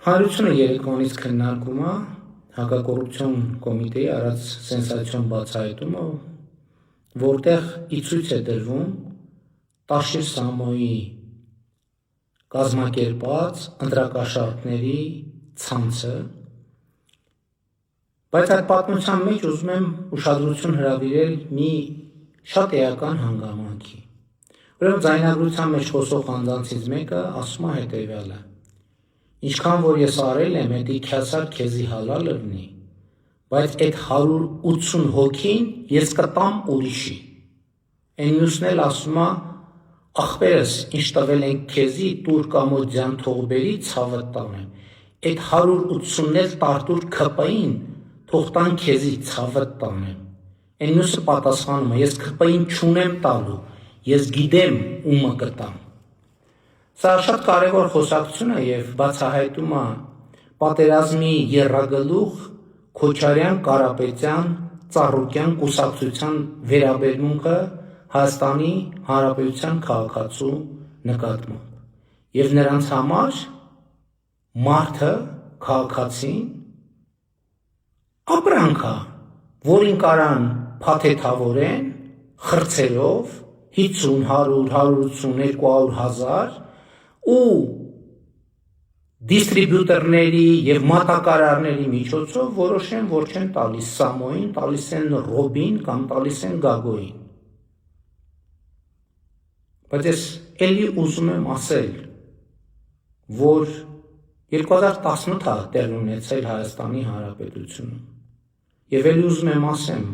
Հանրությունը երեկվանից քննարկում է հակակոռուպցիոն կոմիտեի արած սենսացիոն բացահայտումը, որտեղ ի ցույց է դրվում Տաշիր Սամոյի կազմակերպած ընտրակաշառքների ցանցը, բայց այդ պատմության մեջ ուզում եմ ուշադրություն հրավիրել մի շատ էական հանգամանքի։ Ուրեմն ձայնագրության մեջ խոսող անձանցից մեկը ասում է հետևյալը. ինչքան որ ես արել եմ, էդի քյասար քեզի հալալ լրնի, բայց այդ 180 հոգին ես կտամ ուրիշի։ Այն մյուսն էլ ասում է, ախպերս, ինչ տվել ենք քեզի, տուր կամոց ձյան թող բերի, ցավդ տանեմ։ Այդ 180-ն էլ տարտուր քպային, թող տան քեզի, ցավդ տանեմ։ Այն մյուսը պատասխանում է, ես քպային չունեմ տալու, ես գիտեմ ումը կտամ։ Սա շատ կարևոր խոսակցություն է և բացահայտում է պատերազմի եռագլուխ Քոչարյան, Կարապետյան, Ծառուկյան կուսակցության վերաբերմունքը Հայաստանի Հանրապետության քաղաքացու նկատմամբ։ Եվ նրանց համար մարդը, քաղաքացին ապրանք է, որին կարան փաթեթավորեն խրձերով 50, 100, 180, 200 հազար ու դիստրիբյուտորների և մատակարարների միջոցով որոշեն, որ չեն տալիս Սամոյին, տալիս են Ռոբին կամ տալիս են Գագոյին։ Բայց ես էլի ուզում եմ ասել, որ 2018 է տեղ ունեցել Հայաստանի Հանրապետությունում։ Եվ էլի ուզում եմ ասեմ,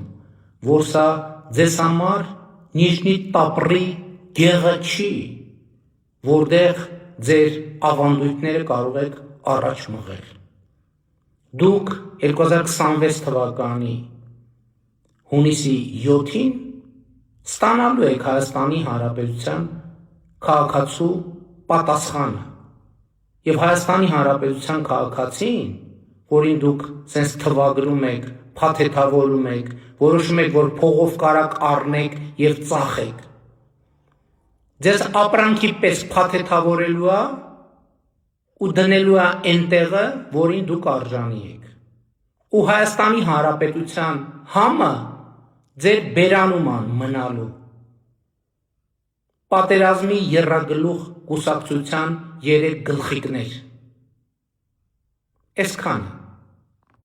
որ սա ձեզ համար Նիժնի Տապրի գեղը չի, որտեղ ձեր ավանդույթները կարող եք առաջ մղել։ Դուք 2026 թվականի հունիսի 7-ին ստանալու եք Հայաստանի Հանրապետության քաղաքացու պատասխանը։ Եվ Հայաստանի Հանրապետության քաղաքացին, որին դուք սենց թվագրում եք, փաթեթավորում եք, որոշում եք, որ փողով կարաք առնեք և ծախեք, ձեզ ապրանքի պես փաթեթավորելու է ու դնելու է այն տեղը, որին դուք արժանի եք։ Ու Հայաստանի Հանրապետության համը ձեր բերանում են մնալու։ Պատերազմի եռագլուխ կուսակցության 3 գլխիկներ։ Այսքանը։